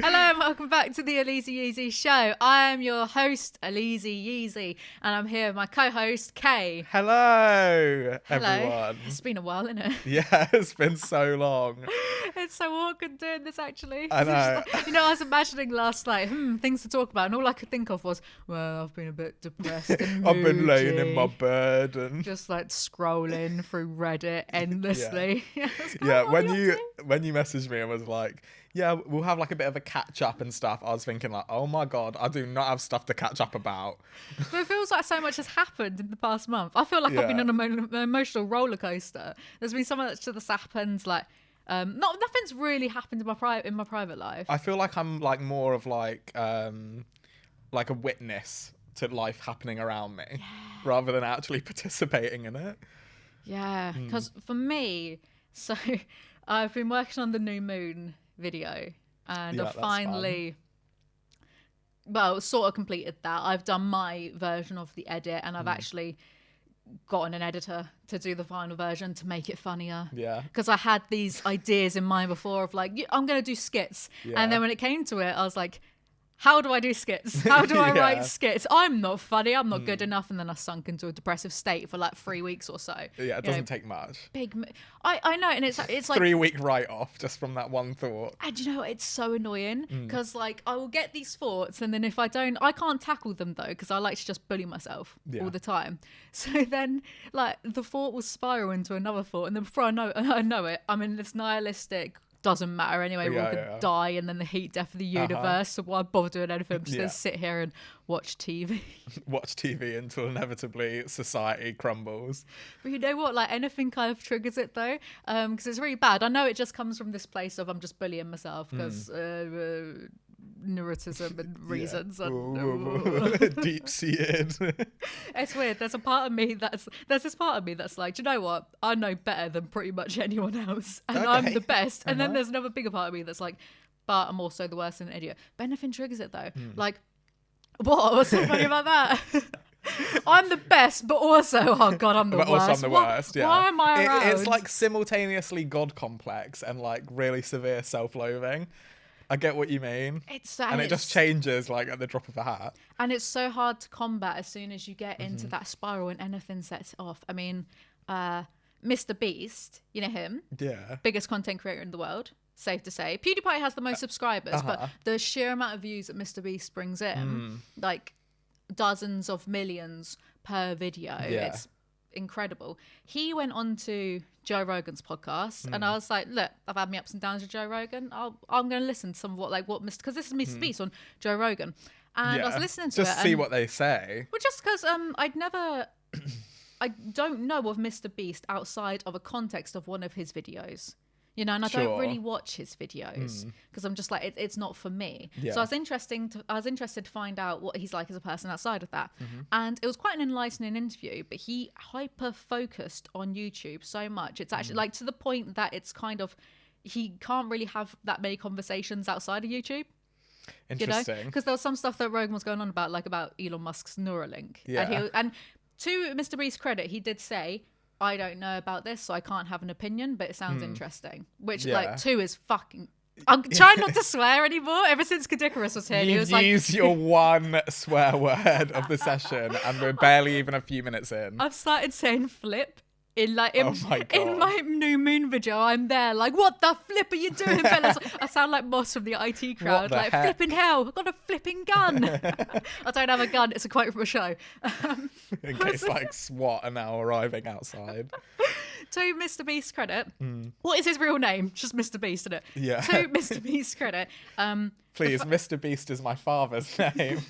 Hello and welcome back to the Alizee Yeezy show. I am your host, Alizee Yeezy, and I'm here with my co-host, Kay. Hello, everyone. It's been a while, isn't it? Yeah, it's been so long. It's so awkward doing this, actually. I know. I was imagining last night, things to talk about, and all I could think of was, well, I've been a bit depressed and I've been laying in my moody, bed and just like scrolling through Reddit endlessly. yeah. When you messaged me and was like, yeah, we'll have like a bit of a catch up and stuff, I was thinking like, oh my god, I do not have stuff to catch up about. But it feels like so much has happened in the past month. I feel like I've been on an emotional roller coaster. There's been so much that's happened, like nothing's really happened in my private life. I feel like I'm like more of like a witness to life happening around me, rather than actually participating in it. Yeah, because for me, so I've been working on the new moon video, and I've finally, sort of completed that. I've done my version of the edit, and I've actually gotten an editor to do the final version to make it funnier. Yeah. Because I had these ideas in mind before of like, I'm going to do skits. Yeah. And then when it came to it, I was like, how do I do skits? How do I write skits? I'm not funny. I'm not good enough. And then I sunk into a depressive state for like 3 weeks or so. Yeah, it doesn't take much. I know. And it's like 3 week write off just from that one thought. And you know, it's so annoying because like I will get these thoughts, and then if I don't, I can't tackle them though, because I like to just bully myself all the time. So then like the thought will spiral into another thought, and then before I know it, I'm in this nihilistic, doesn't matter anyway, we're all gonna die, and then the heat death of the universe, so why bother doing anything? I'm just gonna sit here and watch TV. Watch TV until inevitably society crumbles. But you know what, like anything kind of triggers it though, because it's really bad. I know it just comes from this place of I'm just bullying myself because neurotism and reasons. Deep seated. It's weird. There's this part of me that's like, do you know what? I know better than pretty much anyone else, and I'm the best. And then there's another bigger part of me that's like, but I'm also the worst and an idiot. But anything triggers it though. Like, what's so funny about that? I'm the best, but also, oh god, I'm the worst. Also I'm the worst. Yeah. Why am I around? It's like simultaneously God complex and like really severe self-loathing. I get what you mean. It just changes like at the drop of a hat. And it's so hard to combat as soon as you get into that spiral and anything sets it off. I mean, MrBeast, you know him? Yeah. Biggest content creator in the world, safe to say. PewDiePie has the most subscribers, but the sheer amount of views that MrBeast brings in, like dozens of millions per video, it's incredible. He went on to Joe Rogan's podcast, and I was like, look, I've had my ups and downs with Joe Rogan. I'm going to listen to some of what because this is MrBeast on Joe Rogan, and I was listening to just see what they say. Well, just because I don't know of MrBeast outside of a context of one of his videos. You know, and I don't really watch his videos because I'm just like, it's not for me. Yeah. So I was interested to find out what he's like as a person outside of that. And it was quite an enlightening interview, but he hyper focused on YouTube so much. It's actually like to the point that it's kind of, he can't really have that many conversations outside of YouTube. Interesting. You know? Because there was some stuff that Rogan was going on about, like about Elon Musk's Neuralink. Yeah. And to MrBeast's credit, he did say, I don't know about this, so I can't have an opinion, but it sounds interesting. Which, like, 2 is fucking... I'm trying not to swear anymore. Ever since Kadikarus was here, he was like... Use your one swear word of the session, and we're barely even a few minutes in. I've started saying flip. In my new moon video, I'm there like, what the flip are you doing, fellas? I sound like Moss from the IT crowd, like heck? Flipping hell, I've got a flipping gun. I don't have a gun, it's a quote from a show. In case like SWAT are now arriving outside. To MrBeast's credit, what is his real name? Just MrBeast, isn't it? Yeah. To MrBeast's credit, please, MrBeast is my father's name.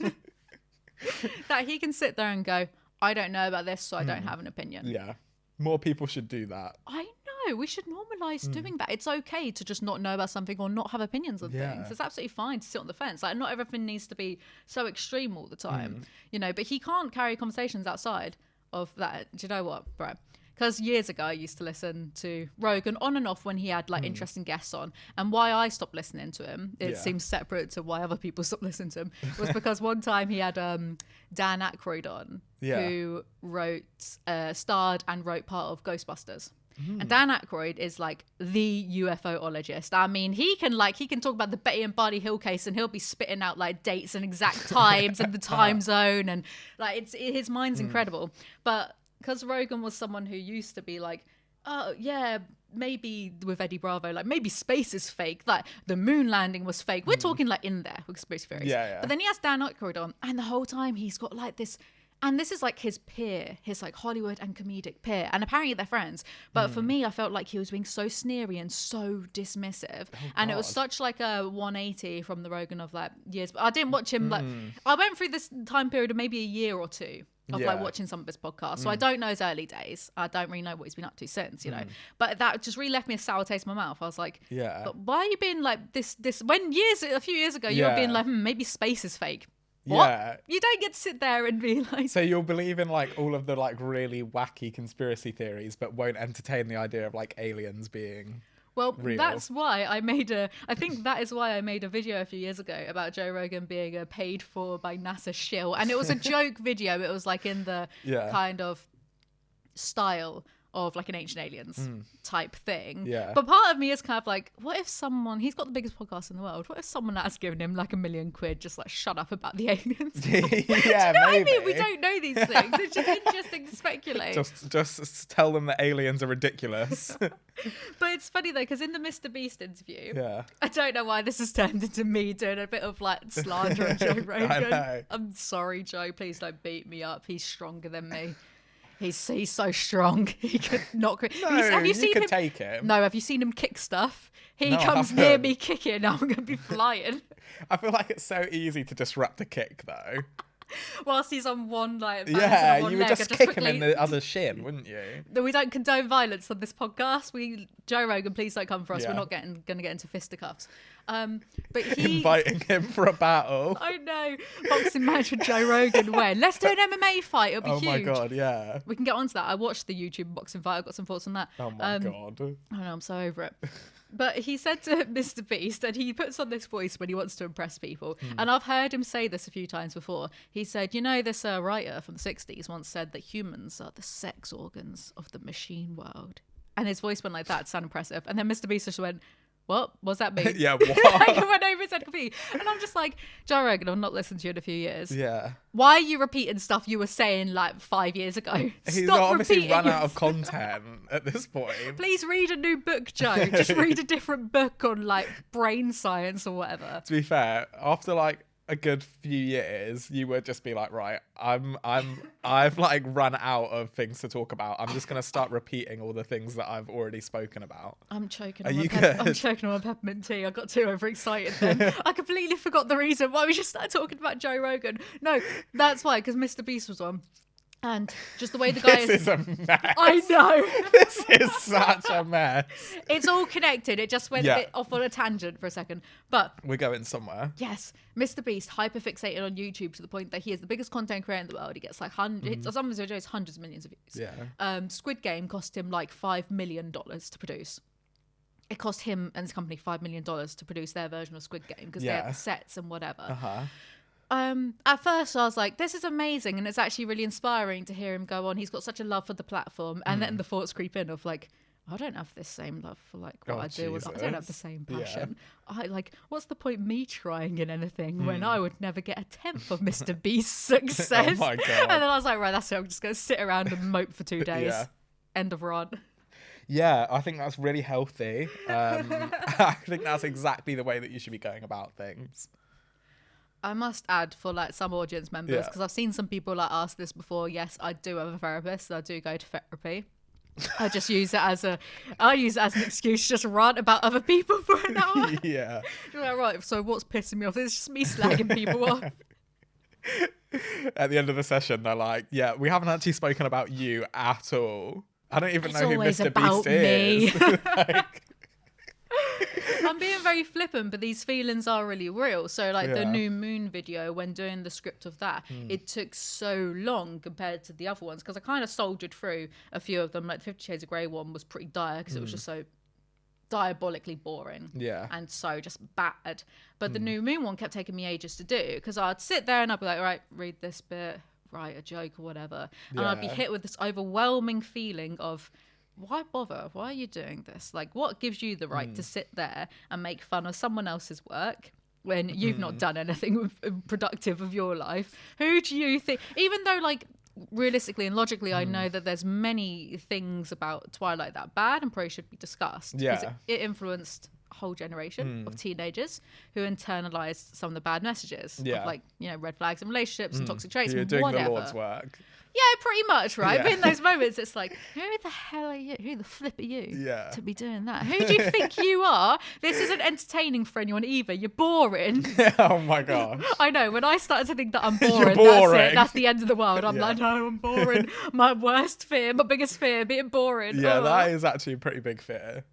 That he can sit there and go, I don't know about this, so I don't have an opinion. Yeah. More people should do that. I know. We should normalize doing that. It's okay to just not know about something or not have opinions on things. It's absolutely fine to sit on the fence. Like, not everything needs to be so extreme all the time, you know, but he can't carry conversations outside of that. Do you know what, bro? Because years ago, I used to listen to Rogan on and off when he had like interesting guests on. And why I stopped listening to him, it seems separate to why other people stopped listening to him, was because one time he had Dan Aykroyd on, who starred and wrote part of Ghostbusters. And Dan Aykroyd is like the UFOologist. I mean, he can talk about the Betty and Barney Hill case, and he'll be spitting out like dates and exact times and the time zone, and like his mind's incredible. But because Rogan was someone who used to be like, oh yeah, maybe with Eddie Bravo, like maybe space is fake, like the moon landing was fake. We're talking like in there with conspiracy theories. Yeah. But then he has Dan Aykroyd on, and the whole time he's got like this. And this is like his peer, his like Hollywood and comedic peer. And apparently they're friends. But for me, I felt like he was being so sneery and so dismissive. And it was such like a 180 from the Rogan of like years. But I didn't watch him like, I went through this time period of maybe a year or two of like watching some of his podcasts. So I don't know his early days. I don't really know what he's been up to since, you know. But that just really left me a sour taste in my mouth. I was like, but why are you being like this when a few years ago, you were being like, maybe space is fake. What? Yeah. You don't get to sit there and be like... So you'll believe in like all of the like really wacky conspiracy theories, but won't entertain the idea of like aliens being real. That's why I made I think that is why I made a video a few years ago about Joe Rogan being a paid for by NASA shill. And it was a joke video. It was like in the kind of style of like an Ancient Aliens type thing. Yeah. But part of me is kind of like, what if he's got the biggest podcast in the world, what if someone has given him like $1 million just like shut up about the aliens? Yeah, Do you know what I mean? We don't know these things. It's just interesting to speculate. Just tell them that aliens are ridiculous. But it's funny though, because in the MrBeast interview, I don't know why this has turned into me doing a bit of like slander on Joe Rogan. I know. I'm sorry, Joe, please don't beat me up. He's stronger than me. He's so strong. He could not. Have you seen him take it? No, have you seen him kick stuff? He comes near me kicking. I'm going to be flying. I feel like it's so easy to disrupt a kick, though. Whilst he's on one like you would just kick him in the other shin, wouldn't you? We don't condone violence on this podcast. Joe Rogan, please don't come for us. We're not going to get into fisticuffs. But he inviting him for a battle. I know, boxing match with Joe Rogan. When let's do an MMA fight. It'll be huge. Oh my god, yeah. We can get onto that. I watched the YouTube boxing fight. I've got some thoughts on that. Oh my god. I know, I'm so over it. But he said to MrBeast, and he puts on this voice when he wants to impress people. And I've heard him say this a few times before. He said, this writer from the 60s once said that humans are the sex organs of the machine world. And his voice went like that to sound impressive. And then MrBeast just went, what? What's that mean? Yeah, what? I went over his head completely. And I'm just like, Joe Rogan, I've not listened to you in a few years. Yeah. Why are you repeating stuff you were saying like 5 years ago? He's obviously run out of content at this point. Please read a new book, Joe. Just read a different book on like brain science or whatever. To be fair, after like a good few years, you would just be like, right, I've like run out of things to talk about. I'm just gonna start repeating all the things that I've already spoken about. I'm choking on my peppermint tea. I got too overexcited then. I completely forgot the reason why we just started talking about Joe Rogan. No, that's why, because MrBeast was on. And just the way the guy This is a mess. I know. This is such a mess. It's all connected. It just went a bit off on a tangent for a second. But we're going somewhere. Yes. MrBeast hyperfixated on YouTube to the point that he is the biggest content creator in the world. He gets like hundreds, some of his videos, hundreds of millions of views. Yeah. Squid Game cost him like $5 million to produce. It cost him and his company $5 million to produce their version of Squid Game because they had the sets and whatever. At first I was like, this is amazing, and it's actually really inspiring to hear him go on. He's got such a love for the platform, and then the thoughts creep in of like, I don't have this same love for like what I do. I don't have the same passion. I like, what's the point me trying in anything when I would never get a tenth of MrBeast's success? Oh my god. And then I was like, right, that's it. I'm just gonna sit around and mope for 2 days. End of rant. Yeah, I think that's really healthy. I think that's exactly the way that you should be going about things. I must add for like some audience members, because I've seen some people like ask this before. Yes, I do have a therapist. I do go to therapy. I just use it as an excuse to just rant about other people for an hour. Yeah. You're like, right, so what's pissing me off? It's just me slagging people off. At the end of the session, they're like, yeah, we haven't actually spoken about you at all. I don't even know who MrBeast is. I'm being very flippant, but these feelings are really real. So like the New Moon video, when doing the script of that, it took so long compared to the other ones, because I kind of soldiered through a few of them. Like 50 Shades of Grey one was pretty dire because it was just so diabolically boring and so just bad. But the New Moon one kept taking me ages to do, because I'd sit there and I'd be like, right, read this bit, write a joke or whatever, and I'd be hit with this overwhelming feeling of why bother? Why are you doing this? Like, what gives you the right to sit there and make fun of someone else's work when you've not done anything productive of your life? Who do you think, even though, like, realistically and logically, I know that there's many things about Twilight that are bad and probably should be discussed. Yeah. It influenced a whole generation of teenagers who internalized some of the bad messages of, like, you know, red flags in relationships and toxic traits You're and doing whatever. the Lord's work. Yeah, pretty much, right? Yeah. But in those moments, it's like, who the hell are you? Who the flip are you to be doing that? Who do you think you are? This isn't entertaining for anyone either. You're boring. Oh my god. I know. When I started to think that I'm boring, boring. that's it. That's the end of the world. I'm like, no, I'm boring. My worst fear, my biggest fear, being boring. Yeah, that is actually a pretty big fear.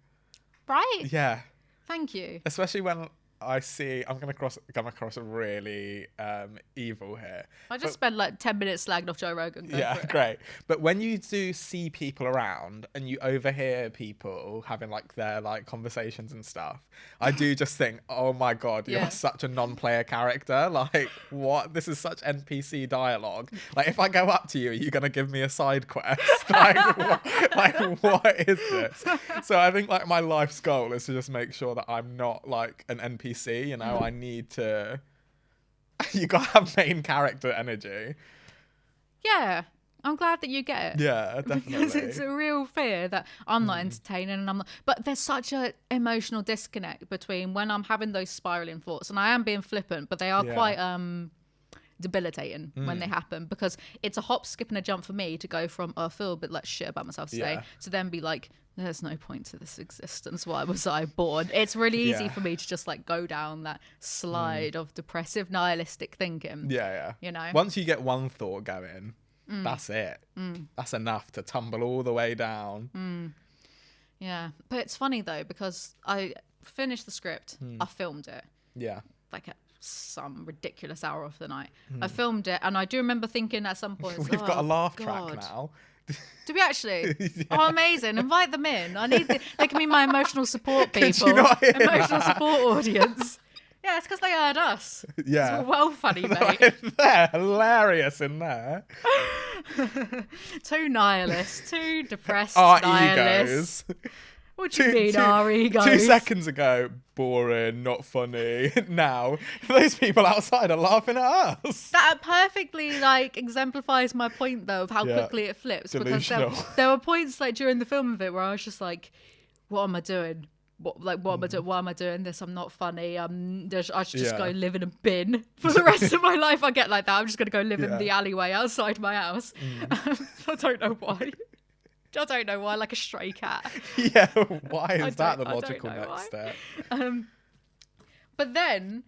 Right? Yeah. Thank you. Especially when I see, I'm gonna come across really evil here. I just spent like 10 minutes slagging off Joe Rogan. Yeah, great. But when you do see people around and you overhear people having like their like conversations and stuff, I do just think, oh my god, you're such a non-player character. Like, what? This is such NPC dialogue. Like, if I go up to you, are you gonna give me a side quest? What is this? So I think like my life's goal is to just make sure that I'm not like an NPC. You know, I need to. You gotta have main character energy. Yeah, I'm glad that you get it. Yeah, definitely. Because it's a real fear that I'm not entertaining and I'm not. But there's such a emotional disconnect between when I'm having those spiraling thoughts and I am being flippant, but they are quite debilitating when they happen, because it's a hop, skip and a jump for me to go from, oh, I feel a bit like shit about myself today, to then be like, there's no point to this existence. Why was I born? It's really easy for me to just like go down that slide of depressive, nihilistic thinking. Yeah. You know? Once you get one thought going, that's it. That's enough to tumble all the way down. Yeah. But it's funny though, because I finished the script, I filmed it. Yeah. Like at some ridiculous hour of the night. I filmed it and I do remember thinking at some point, We've got a laugh track now. Do we actually? Oh, amazing. Invite them in. They can be my emotional support people. Could you not hear emotional that? support audience. Yeah, it's because they heard us. Yeah. We're well funny, mate. They're hilarious in there. Too nihilist, too depressed Our nihilist. egos. What do you mean, our egos? 2 seconds ago, boring, not funny. Now, those people outside are laughing at us. That perfectly like exemplifies my point though of how quickly it flips. Delusional. Because there were points like during the film of it where I was just like, what am I doing? What am I doing? Why am I doing this? I'm not funny. I should just go live in a bin for the rest of my life. I get like that. I'm just gonna go live in the alleyway outside my house. I don't know why. I don't know why, like a stray cat. Yeah, why is that the logical next step? But then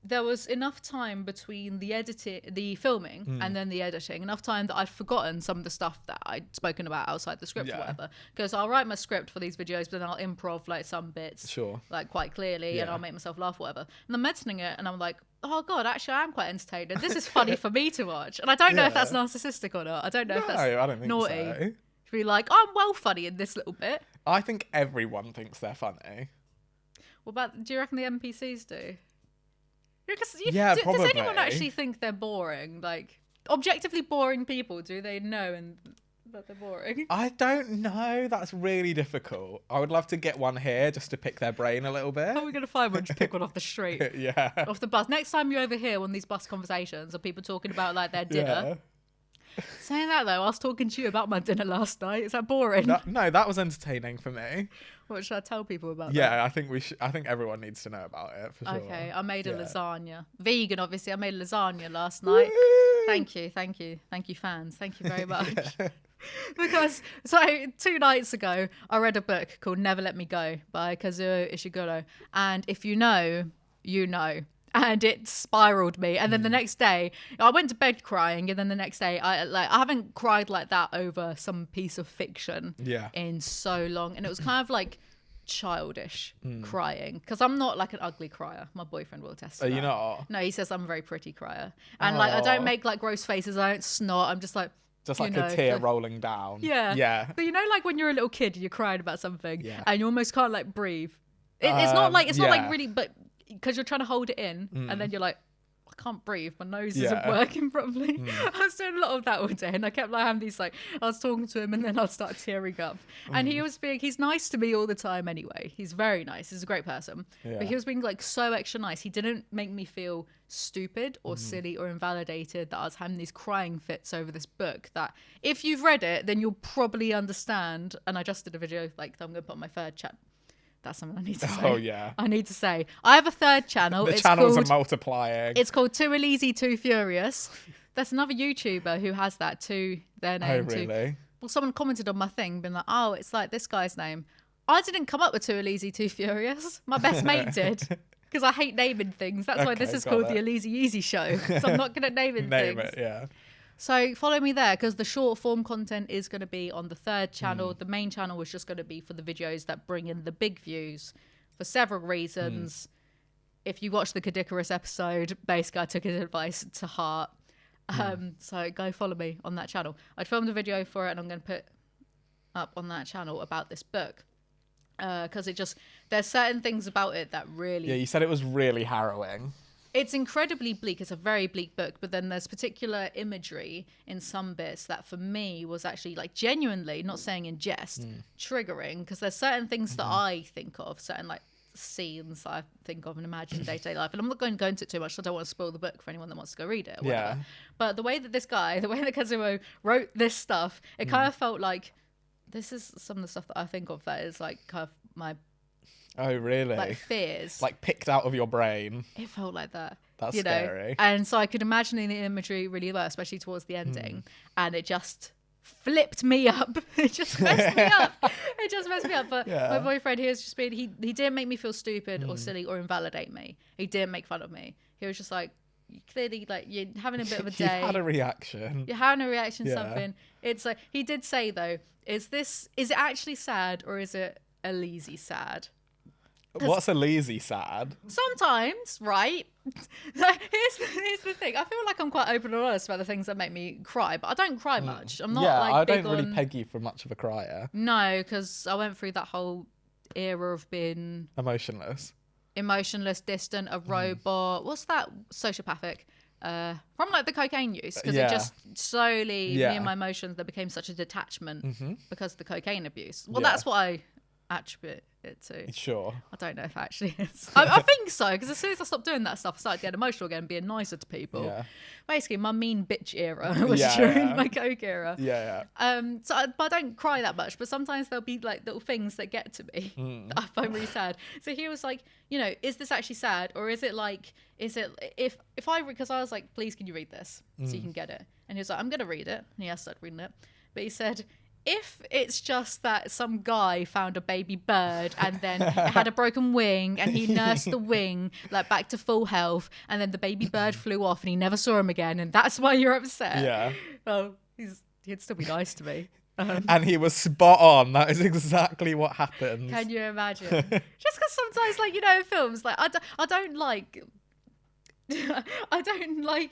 there was enough time between the filming and then the editing, enough time that I'd forgotten some of the stuff that I'd spoken about outside the script or whatever. Because I'll write my script for these videos, but then I'll improv like some bits, like quite clearly, and I'll make myself laugh, whatever. And I'm editing it, and I'm like, oh god, actually I am quite entertained. This is funny for me to watch, and I don't know if that's narcissistic or not. I don't know if that's I don't think naughty. So. To be like, oh, I'm well funny in this little bit. I think everyone thinks they're funny. What about? Do you reckon the NPCs do? Because probably. Does anyone actually think they're boring? Like, objectively boring people, do they know that they're boring? I don't know. That's really difficult. I would love to get one here just to pick their brain a little bit. How are we going to find one? Just pick one off the street. Off the bus. Next time you overhear one of these bus conversations of people talking about like their dinner. Saying that though, I was talking to you about my dinner last night. Is that boring? No, that was entertaining for me. What should I tell people about that? Yeah, I think I think everyone needs to know about it for sure. Okay, I made a lasagna. Vegan, obviously. I made a lasagna last night. Thank you, fans. Thank you very much. Because 2 nights ago, I read a book called Never Let Me Go by Kazuo Ishiguro, and if you know, you know. And it spiraled me. And then the next day, I went to bed crying. And then the next day, I haven't cried like that over some piece of fiction in so long. And it was kind of like childish crying. Because I'm not like an ugly crier. My boyfriend will attest to that. Are you not? No, he says I'm a very pretty crier. And like I don't make like gross faces. I don't snort. I'm just like... Just like a tear rolling down. Yeah. But you know, like when you're a little kid and you're crying about something and you almost can't like breathe. It's not like really... but because you're trying to hold it in and then you're like I can't breathe. My nose isn't working properly. I was doing a lot of that all day, and I kept like having these like I was talking to him, and then I'd start tearing up. And he's nice to me all the time anyway. He's very nice. He's a great person. But he was being like so extra nice. He didn't make me feel stupid or silly or invalidated that I was having these crying fits over this book that if you've read it, then you'll probably understand. And I just did a video like I'm going to put on my third chat. That's something I need to say. Oh, yeah. I need to say. I have a third channel. The channels are multiplying. It's called Too Alizee, Too Furious. There's another YouTuber who has that too. Their name too. Really? Well, someone commented on my thing, being like, oh, it's like this guy's name. I didn't come up with Too Alizee, Too Furious. My best mate did. Because I hate naming things. That's why this is called the Alizee Yeezy Show. So I'm not good at naming things. Name it, yeah. So follow me there because the short form content is going to be on the third channel. The main channel is just going to be for the videos that bring in the big views for several reasons. If you watch the Kadikarus episode, basically I took his advice to heart. So go follow me on that channel. I filmed a video for it and I'm going to put up on that channel about this book. Because there's certain things about it that really... Yeah, you said it was really harrowing. It's incredibly bleak. It's a very bleak book, but then there's particular imagery in some bits that for me was actually like genuinely, not saying in jest, triggering, because there's certain things that I think of, certain like scenes I think of and imagine day-to-day life. And I'm not going to go into it too much. So I don't want to spoil the book for anyone that wants to go read it or whatever. But the way that Kazuo wrote this stuff, it kind of felt like this is some of the stuff that I think of that is like kind of my... Oh, really? Like fears. Like picked out of your brain. It felt like that. That's scary. And so I could imagine the imagery really well, especially towards the ending. And it just flipped me up. It just messed me up. It just messed me up. But my boyfriend, he was just being, he didn't make me feel stupid or silly or invalidate me. He didn't make fun of me. He was just like, clearly, like, you're having a bit of a day. You had a reaction. You're having a reaction to something. It's like, he did say though, is it actually sad or is it Alizee sad? What's Alizee sad? Sometimes, right? Here's the thing. I feel like I'm quite open and honest about the things that make me cry, but I don't cry much. I'm not like I big don't really peg you for much of a crier. No, because I went through that whole era of being emotionless, distant, a robot. What's that? Sociopathic. From like the cocaine use, because it just slowly, me and my emotions, there became such a detachment because of the cocaine abuse. Well, that's what I attribute it to. Sure. I don't know if it actually is. I think so, because as soon as I stopped doing that stuff, I started getting emotional again, being nicer to people. Yeah. Basically, my mean bitch era was during my coke era. Yeah. But I don't cry that much, but sometimes there'll be like little things that get to me that I find really sad. So he was like, you know, is this actually sad, or is it like, if I, because I was like, please, can you read this so you can get it? And he was like, I'm gonna read it. And he started reading it, but he said, if it's just that some guy found a baby bird and then it had a broken wing and he nursed the wing like back to full health and then the baby bird flew off and he never saw him again and that's why you're upset. Yeah. Well, he'd still be nice to me. And he was spot on. That is exactly what happens. Can you imagine? Just because sometimes, like, you know, in films, like I don't like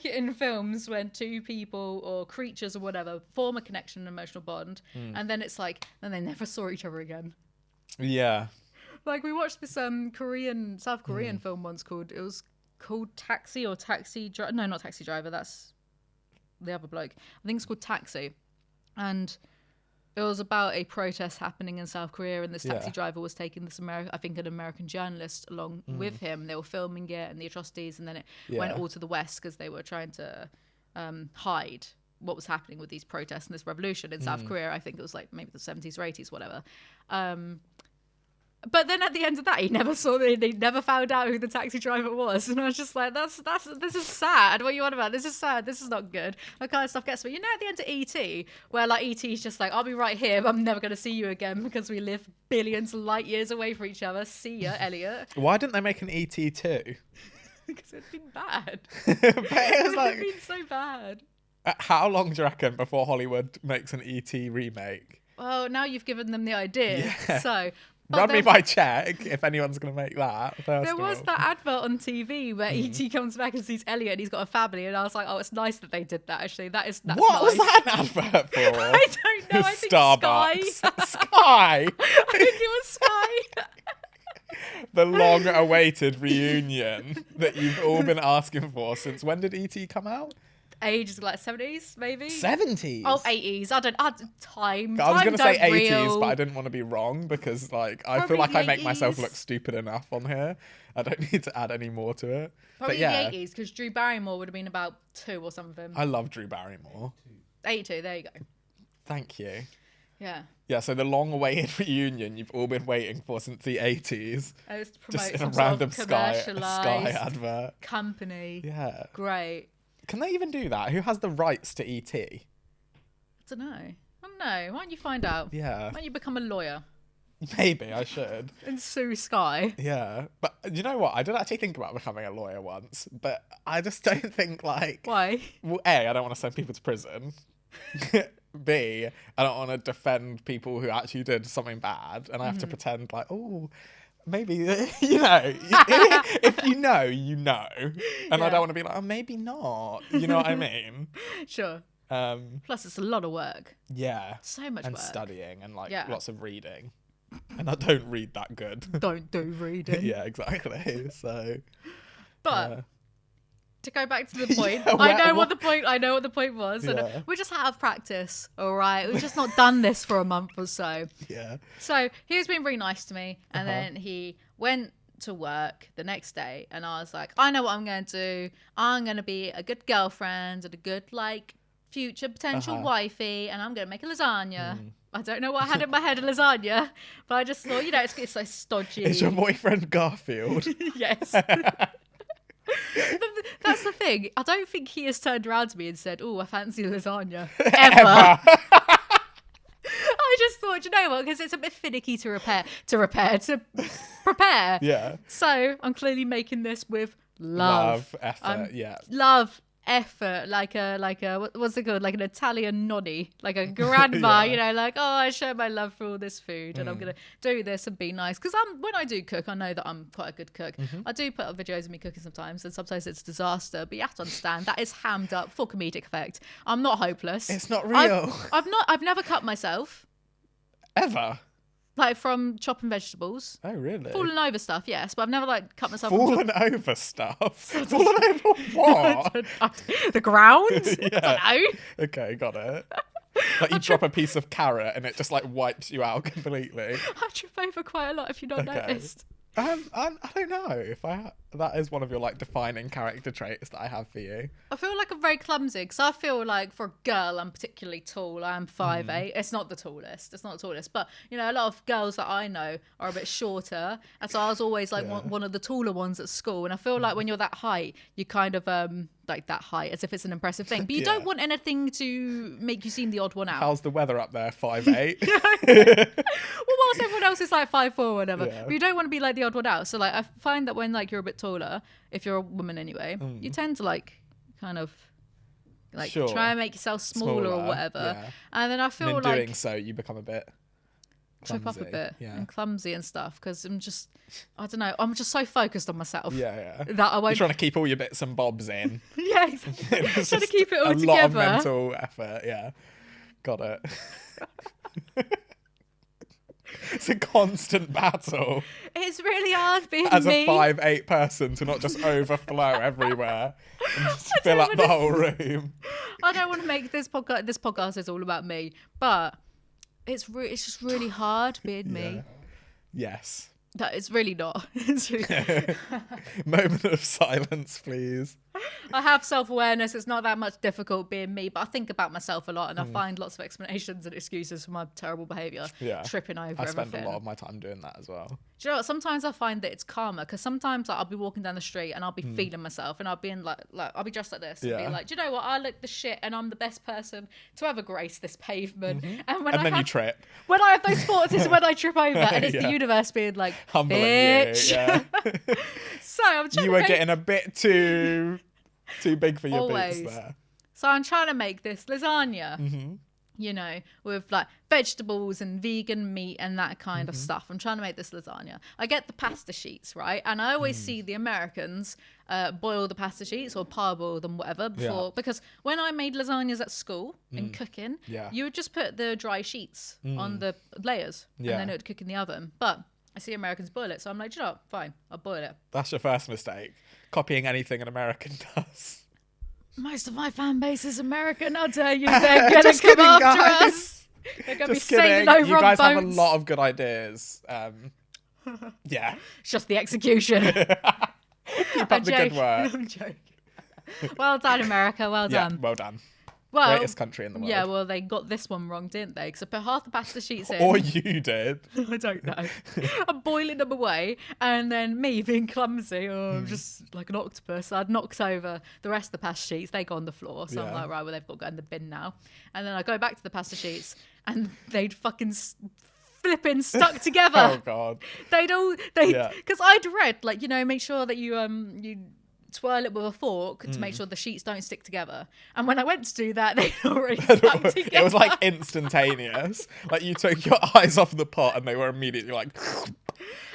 it in films when two people or creatures or whatever form a connection, an emotional bond, and then it's like, and they never saw each other again. Yeah. Like we watched this South Korean film once called Taxi or Taxi Driver. No, not Taxi Driver. That's the other bloke. I think it's called Taxi, and it was about a protest happening in South Korea, and this taxi driver was taking this an American journalist along with him. They were filming it and the atrocities, and then it went all to the West because they were trying to hide what was happening with these protests and this revolution in South Korea. I think it was like maybe the 70s or 80s, whatever. But then at the end of that, he never found out who the taxi driver was. And I was just like, this is sad. What are you on about? This is sad. This is not good. That kind of stuff gets me. You know, at the end of E.T., where like E.T.'s just like, I'll be right here, but I'm never going to see you again because we live billions of light years away from each other. See ya, Elliot. Why didn't they make an E.T. 2? Because it'd been bad. But it was like, it'd been so bad. How long do you reckon before Hollywood makes an E.T. remake? Well, now you've given them the idea. Yeah. So... Run me by check if anyone's going to make that. There was that advert on TV where E.T. comes back and sees Elliot and he's got a family, and I was like, oh, it's nice that they did that, actually. That's what nice. Was that an advert for? I don't know. I think Starbucks. Sky. Sky? I think it was Sky. The long-awaited reunion that you've all been asking for since when did E.T. come out? Ages like 70s, maybe. 70s. Oh, 80s. I time. I was going to say 80s, but I didn't want to be wrong because, like, I feel like I make myself 80s. look stupid enough on here. I don't need to add any more to it. Probably but yeah, the 80s, because Drew Barrymore would have been about 2 or something. I love Drew Barrymore. 82. There you go. Thank you. Yeah. Yeah, so the long-awaited reunion you've all been waiting for since the 80s. It was to promote Just in a some random sort of Sky advert. company. Yeah. Great. Can they even do that? Who has the rights to ET? I don't know. Why don't you find out? Yeah. Why don't you become a lawyer Maybe I should. and sue Sky? Yeah. But you know what? I did actually think about becoming a lawyer once, but I just don't think like... Why? Well, A, I don't want to send people to prison. B, I don't want to defend people who actually did something bad, and I have to pretend like, oh, maybe, you know, if you know, you know. And I Yeah. don't want to be like, oh, maybe not. You know what I mean? Sure. Um, Plus, it's a lot of work. yeah. So much And work. studying and like Yeah. lots of reading. And I don't read that good. Don't do reading. Yeah, exactly. So, But to go back to the point, Yeah, I know what the point was. And Yeah. we're just out of practice, all right? We've just not done this for a month or so. yeah. So he was being really nice to me, and then he went to work the next day, and I was like, I know what I'm going to do. I'm going to be a good girlfriend and a good, like, future potential wifey, and I'm going to make a lasagna. I don't know what I had in my head, a lasagna, but I just thought, you know, it's so stodgy. Is your boyfriend Garfield? Yes. That's the thing. I don't think he has turned around to me and said, oh, I fancy lasagna. Ever. I just thought, you know what, because it's a bit finicky to prepare. Yeah. So I'm clearly making this with love. Effort, yeah. Love, effort, like a what's it called, like an Italian nonny, like a grandma. Yeah. You know, like, oh, I show my love for all this food, and I'm gonna do this and be nice, because when I do cook, I know that I'm quite a good cook. I do put up videos of me cooking sometimes, and sometimes it's a disaster, but you have to understand that is hammed up for comedic effect. I'm not hopeless. It's not real. I've never cut myself, Ever. like from chopping vegetables. Oh, really? Fallen over stuff, yes, but I've never like cut myself. Fallen over stuff? Fallen over what? The ground? Yeah. I don't know. Okay, got it. Like you drop a piece of carrot and it just like wipes you out completely. I trip over quite a lot, if you've not Okay. noticed. I don't know if that is one of your like defining character traits that I have for you. I feel like I'm very clumsy, because I feel like for a girl I'm particularly tall. I'm 5'8". It's not the tallest, but you know, a lot of girls that I know are a bit shorter, and so I was always like one of the taller ones at school. And I feel like when you're that height, you kind of like that height as if it's an impressive thing, but you don't want anything to make you seem the odd one out. How's the weather up there? 5'8". Well, whilst everyone else is like 5'4" or whatever, Yeah. but you don't want to be like the odd one out. So like, I find that when like you're a bit taller, if you're a woman anyway, you tend to like kind of like Sure. try and make yourself smaller or whatever. yeah. And then I And feel in like doing so, you become a bit trip up a clumsy. bit Yeah. and clumsy and stuff, because I don't know, I'm just so focused on myself. Yeah. That I You're won't. trying to keep all your bits and bobs in. Yeah, exactly. It's Trying to just keep it all a together. lot of mental effort. Yeah, got it. It's a constant battle It's really hard being as me. a 5'8" person to not just overflow everywhere and just fill up the whole room. I don't want to make this podcast. This podcast is all about me, but it's just really hard being me. Yes. That it's really not. It's really- Moment of silence, please. I have self-awareness. It's not that much difficult being me, but I think about myself a lot, and I find lots of explanations and excuses for my terrible behaviour. Yeah. Tripping over I spend everything. a lot of my time doing that as well. Do you know what? Sometimes I find that it's calmer, because sometimes like, I'll be walking down the street and I'll be feeling myself, and I'll be in like I'll be dressed like this and be Yeah. like, do you know what? I look the shit, and I'm the best person to ever grace this pavement. And when And I then have, you trip. when I have those thoughts, is when I trip over, and it's Yeah. the universe being like, Humbling bitch. you. Yeah. So I'm trying You to were make, getting a bit too big for your Always. boots there. So I'm trying to make this lasagna. Mm-hmm. You know, with like vegetables and vegan meat and that kind of stuff. I'm trying to make this lasagna. I get the pasta sheets, right? And I always see the Americans boil the pasta sheets or parboil them, whatever, before. Yeah. Because when I made lasagnas at school in cooking, Yeah. you would just put the dry sheets on the layers, Yeah. and then it would cook in the oven. But I see Americans boil it, so I'm like, do you know what? Fine, I'll boil it. That's your first mistake. Copying anything an American does. Most of my fan base is American. I'll tell you, they're gonna Just come kidding, after guys. us. They're gonna Just be sailing kidding. over You guys on have a boats. lot of good ideas. Yeah. It's just the execution. Keep up the good work. I'm joking. Well done, America. Well Yeah, done. well done. Well, Greatest country in the world. yeah, well, they got this one wrong, didn't they? Because I put half the pasta sheets in. Or you did. I don't know. I'm boiling them away, and then me being clumsy, I'm just like an octopus. I'd knocked over the rest of the pasta sheets. They go on the floor, so I'm like, right, well, they've got to go in the bin now. And then I go back to the pasta sheets, and they'd fucking flipping stuck together. Oh God. Because I'd read, like, you know, make sure that you twirl it with a fork to make sure the sheets don't stick together. And when I went to do that, they already stuck together. It was like instantaneous. Like you took your eyes off the pot and they were immediately like.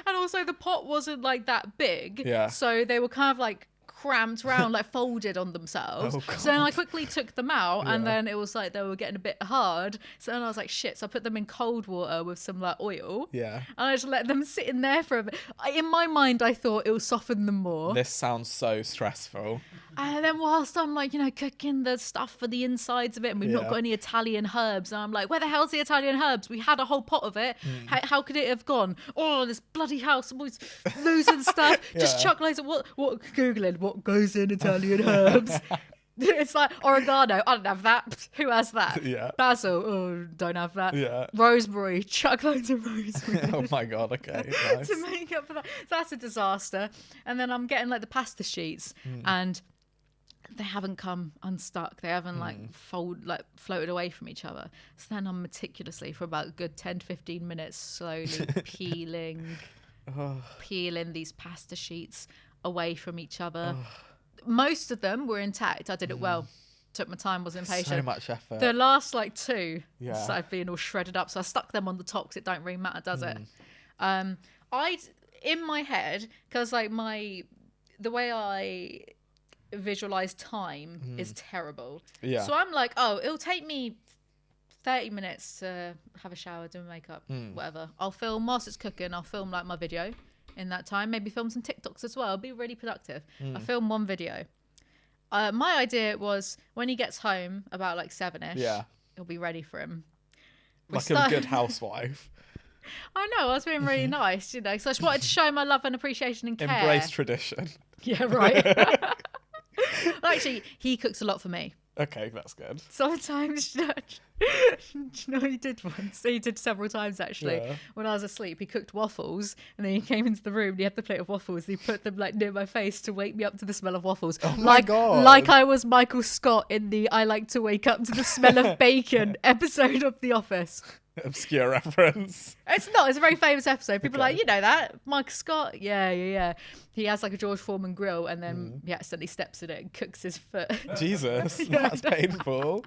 And also the pot wasn't like that big. Yeah. So they were kind of like cramped around, like folded on themselves. Oh, God. So then I quickly took them out, and then it was like they were getting a bit hard. So then I was like, shit. So I put them in cold water with some like oil. Yeah. And I just let them sit in there for a bit. In my mind, I thought it will soften them more. This sounds so stressful. And then whilst I'm like, you know, cooking the stuff for the insides of it, and we've not Yeah. got any Italian herbs, and I'm like, where the hell's the Italian herbs? We had a whole pot of it. How could it have gone? Oh, this bloody house, I'm always losing stuff. Just Yeah. chuck loads of what Googling what goes in Italian herbs. It's like oregano. I don't have that. Who has that? Yeah. Basil. Oh, don't have that. Yeah. Rosemary. Chuck loads of rosemary. Oh my God. Okay. Nice. To make up for that. So that's a disaster. And then I'm getting like the pasta sheets, and they haven't come unstuck. They haven't floated away from each other. So then I'm meticulously for about a good 10-15 minutes slowly peeling these pasta sheets away from each other. Most of them were intact. I did it well. Took my time, was impatient. So much effort. The last like two started being all shredded up, so I stuck them on the top because it don't really matter, does it? In my head, because like the way I visualize time is terrible. Yeah. So I'm like, oh, it'll take me 30 minutes to have a shower, do my makeup, whatever. I'll film whilst it's cooking. I'll film like my video in that time. Maybe film some TikToks as well. It'll be really productive. I film one video. My idea was when he gets home about like 7ish, it'll be ready for him. Like a good housewife. I know, I was being really nice, you know, so I just wanted to show my love and appreciation and care. Embrace tradition. Yeah, right. Well, actually, he cooks a lot for me. Okay, that's good. Sometimes, do you know he did once? He did several times, actually. Yeah. When I was asleep, he cooked waffles, and then he came into the room, and he had the plate of waffles, and he put them like near my face to wake me up to the smell of waffles. Oh my God. Like I was Michael Scott in the I Like to Wake Up to the Smell of Bacon episode of The Office. Obscure reference. It's not. It's a very famous episode. People are like, you know that? Michael Scott? Yeah. He has like a George Foreman grill, and then he accidentally steps in it and cooks his foot. Jesus, Yeah, that's painful.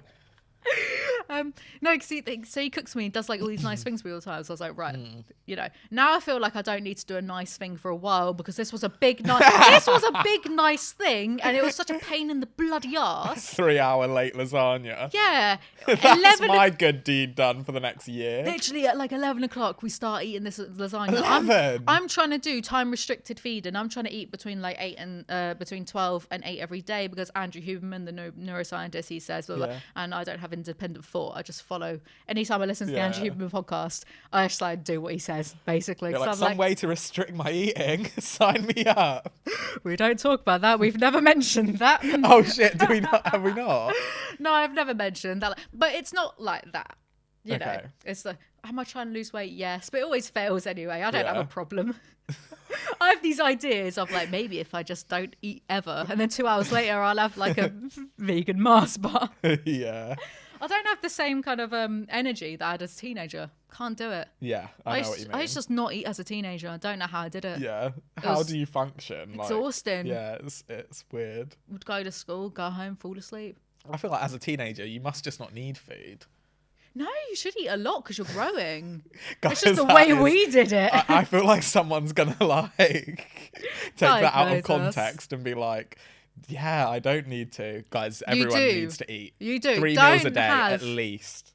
No, because he cooks me and does like all these nice things for me all the time. So I was like, right, you know, now I feel like I don't need to do a nice thing for a while because this was a big nice thing, and it was such a pain in the bloody ass. 3-hour late lasagna. Yeah, That's my good deed done for the next year. Literally at like 11 o'clock we start eating this lasagna. 11? I'm trying to do time restricted feeding. I'm trying to eat between like 8 and between 12 and 8 every day because Andrew Huberman, the neuroscientist, he says, blah, blah, blah, and I don't have independent thought. I just follow. Anytime I listen to the Andrew Huberman podcast, I just like do what he says, basically. You're like, some way to restrict my eating. Sign me up. We don't talk about that. We've never mentioned that. Oh shit! Do we not? Have we not? No, I've never mentioned that. But it's not like that. You know, Okay. it's the, am I trying to lose weight? Yes, but it always fails anyway. I don't have Yeah. a problem. I have these ideas of like, maybe if I just don't eat ever, and then 2 hours later I'll have like a vegan Mars bar. Yeah. I don't have the same kind of energy that I had as a teenager. Can't do it. Yeah. I know what you mean. I used to just not eat as a teenager. I don't know how I did it. Yeah. How was do you function? Like, Exhausting. yeah, it's weird. Would go to school, go home, fall asleep. I feel like as a teenager, you must just not need food. No, you should eat a lot because you're growing. Guys, It's just the that way is- we did it. I feel like someone's gonna like take that out of Diagnose us. context and be like, "Yeah, I don't need to." Guys, everyone do. needs to eat. You do. 3 Don't meals a day have- at least.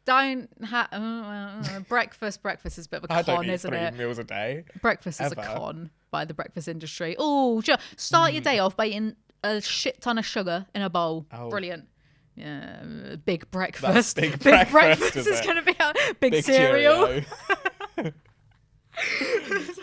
don't have breakfast. Breakfast is a bit of a I con, don't eat isn't 3 it? meals a day. Breakfast is a Ever. con by the breakfast industry. Oh, sure. Start your day off by eating a shit ton of sugar in a bowl. Oh. Brilliant. Yeah, big breakfast. That's big breakfast breakfast, is is it? going to be a big cereal. So,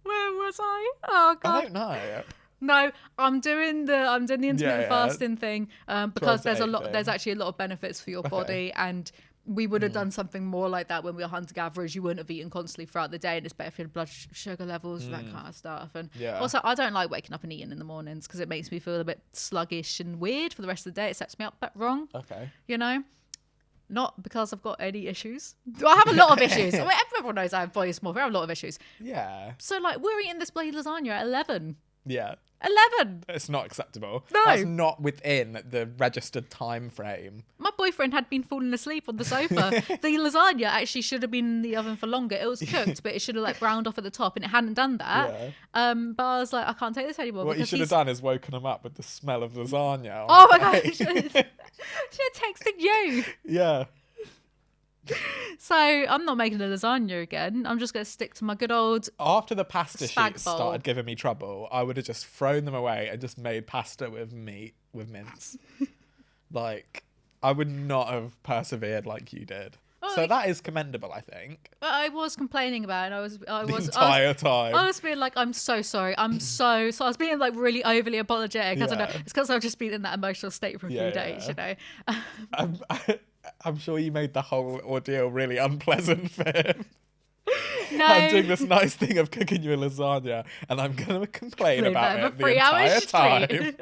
where was I? Oh I god. don't know. No, I'm doing the intermittent yeah. fasting thing because 12 to there's 8 thing. there's actually a lot of benefits for your body, and we would have done something more like that when we were hunter gatherers. You wouldn't have eaten constantly throughout the day, and it's better for your blood sugar levels and that kind of stuff. And also, I don't like waking up and eating in the mornings because it makes me feel a bit sluggish and weird for the rest of the day. It sets me up a bit wrong. Okay. You know. Not because I've got any issues. I have a lot of issues. I mean, everyone knows I have body dysmorphia. I have a lot of issues. Yeah. So, like, we're eating this bloody lasagna at 11. Yeah. 11! It's not acceptable. No. That's not within the registered time frame. My boyfriend had been falling asleep on the sofa. The lasagna actually should have been in the oven for longer. It was cooked, but it should have, like, browned off at the top, and it hadn't done that. Yeah. But I was like, I can't take this anymore. What you because should have done is woken him up with the smell of lasagna. Oh, my God. I should have texted you. Yeah. So I'm not making a lasagna again. I'm just going to stick to my good old After the pasta Spag sheets bowl. started giving me trouble, I would have just thrown them away and just made pasta with meat, with mince. Like, I would not have persevered like you did. Oh, So that is commendable, I think. I was complaining about it. The entire time. I was being like, I'm so sorry. I'm so I was being like really overly apologetic. I don't know. Yeah. It's because I've just been in that emotional state for a few Yeah, days, yeah. you know. I'm sure you made the whole ordeal really unpleasant for him. No. I'm doing this nice thing of cooking you a lasagna, and I'm going to complain about it the 3 entire hours time. straight.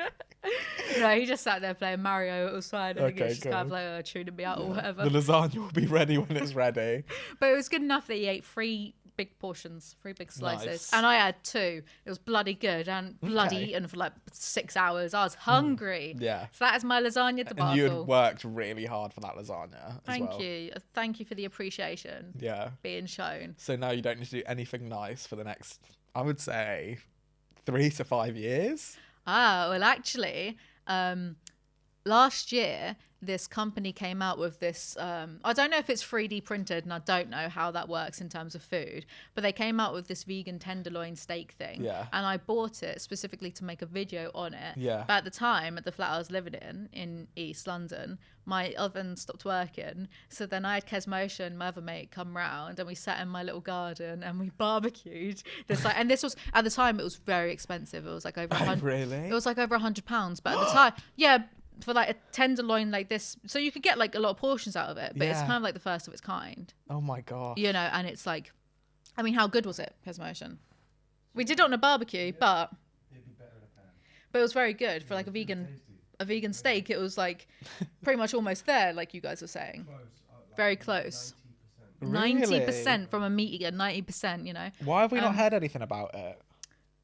No, he just sat there playing Mario. It was fine. I think Okay, it's just kind of cool. like tuning me out or whatever. The lasagna will be ready when it's ready. But it was good enough that he ate 3 big portions, 3 big slices. Nice. And I had 2. It was bloody good and bloody Okay. eaten for like 6 hours. I was hungry. Yeah. So that is my lasagna debacle. And you had worked really hard for that lasagna as Thank well. you. Thank you for the appreciation Yeah. being shown. So now you don't need to do anything nice for the next, I would say, 3 to 5 years. Ah, well, actually, last year, this company came out with this, I don't know if it's 3D printed and I don't know how that works in terms of food, but they came out with this vegan tenderloin steak thing. Yeah. And I bought it specifically to make a video on it. Yeah. But at the time, at the flat I was living in East London, my oven stopped working. So then I had Kesmotion, my other mate, come round and we sat in my little garden and we barbecued. And this was, at the time, it was very expensive. It was like over £100. Really? It was like over £100. But at the time, yeah, for like a tenderloin like this, so you could get like a lot of portions out of it, but it's Yeah. kind of like the first of its kind, Oh my God. you know. And it's like, I mean, how good was it, Kesmotion? We did it on a barbecue, but it was very good for like a vegan steak. It was like pretty much almost there, like you guys were saying. Very close. Really? 90% from a meat eater, 90%, you know. Why have we not heard anything about it?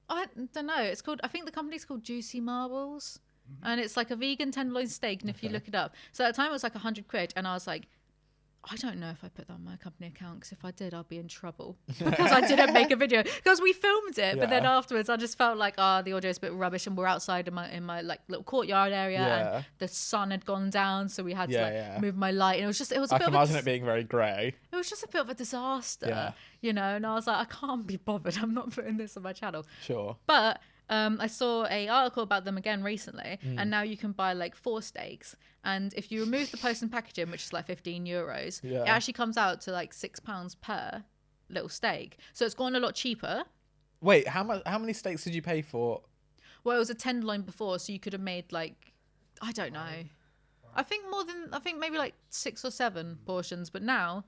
I don't know. It's called, I think the company's called Juicy Marbles. And it's like a vegan tenderloin steak. And if you look it up, so at the time it was like £100. And I was like, I don't know if I put that on my company account, because if I did, I'll be in trouble because I didn't make a video, because we filmed it. But then Yeah. afterwards, I just felt like, the audio is a bit rubbish, and we're outside in my like little courtyard area, Yeah. and the sun had gone down, so we had to Yeah, like yeah. move my light, and it was a I bit can of imagine it being very grey. it was just a bit of a disaster, Yeah. you know. And I was like, I can't be bothered. I'm not putting this on my channel. Sure. But I saw a article about them again recently, and now you can buy like 4 steaks, and if you remove the post and packaging, which is like €15, Yeah. it actually comes out to like £6 per little steak. So it's gone a lot cheaper. Wait, how many steaks did you pay for? Well, it was a tenderloin before, so you could have made like, I don't know, I think maybe like 6 or 7 portions, but now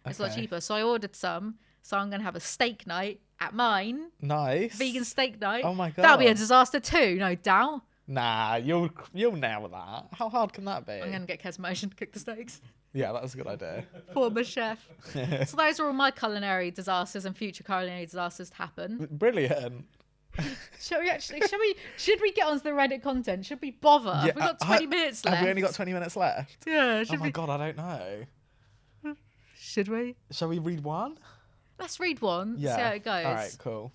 it's a lot Okay. cheaper. So I ordered some. So I'm gonna have a steak night at mine. Nice. Vegan steak night. Oh my God. That'll be a disaster too, no doubt. Nah, you'll nail that. How hard can that be? I'm going to get Kesmotion to cook the steaks. Yeah, that's a good idea. Former chef. So those are all my culinary disasters and future culinary disasters to happen. Brilliant. Should we get onto the Reddit content? Should we bother? Yeah, We've got 20 minutes left. Have we only got 20 minutes left? Yeah, Oh my God, I don't know. Should we? Shall we read one? Let's read one. Yeah. See how it goes. All right, cool.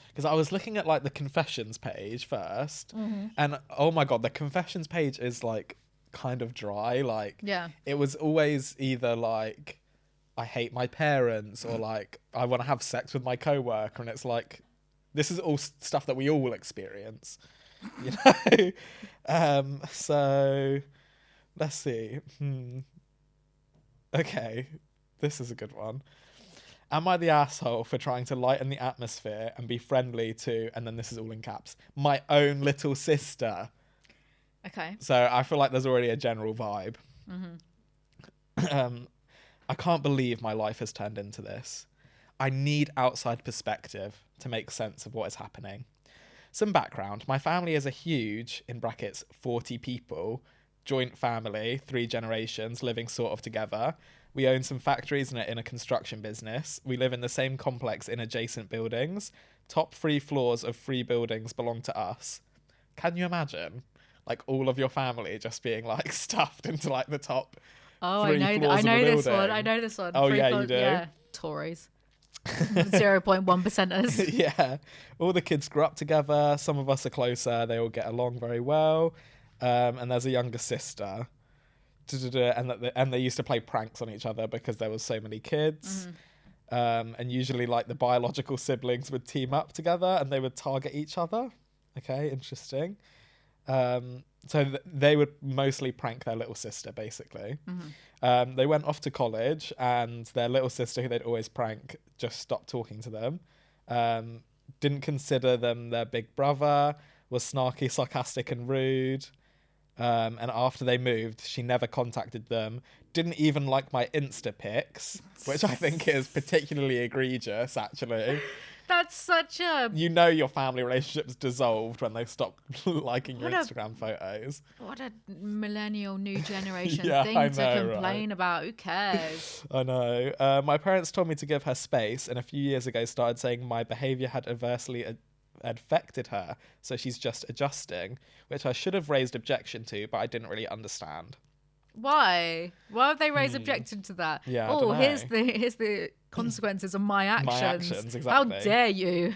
Because I was looking at like the confessions page first, and oh my God, the confessions page is like kind of dry. Like, Yeah. it was always either like, I hate my parents, or like, I want to have sex with my coworker, and it's like, this is all stuff that we all experience, you know. So let's see. Okay, this is a good one. Am I the asshole for trying to lighten the atmosphere and be friendly to, and then this is all in caps, my own little sister? Okay. So I feel like there's already a general vibe. I can't believe my life has turned into this. I need outside perspective to make sense of what is happening. Some background. My family is a huge, in brackets, 40 people, joint family, 3 generations, living sort of together. We own some factories and are in a construction business. We live in the same complex in adjacent buildings. Top 3 floors of 3 buildings belong to us. Can you imagine? Like, all of your family just being, like, stuffed into, like, the top 3 floors of a building. I know this one. Oh, yeah, you do? Yeah, Tories. 0.1%ers. Yeah. All the kids grew up together. Some of us are closer. They all get along very well. And there's a younger sister. And they used to play pranks on each other because there was so many kids. And usually, like, the biological siblings would team up together and they would target each other. Okay, interesting. So they would mostly prank their little sister, basically. They went off to college, and their little sister, who they'd always prank, just stopped talking to them. Didn't consider them their big brother, was snarky, sarcastic, and rude. And after they moved, she never contacted them. Didn't even like my Insta pics, which I think is particularly egregious, actually. That's such a... You know your family relationship's dissolved when they stop liking your Instagram photos. What a millennial new generation Yeah, thing I to know, complain about. Who cares? I know. My parents told me to give her space, and a few years ago started saying my behaviour had adversely affected her, so she's just adjusting, which I should have raised objection to, but I didn't really understand. Why? Why would they raise objection to that? Yeah, oh, here's the consequences of my actions. My actions, exactly. How dare you?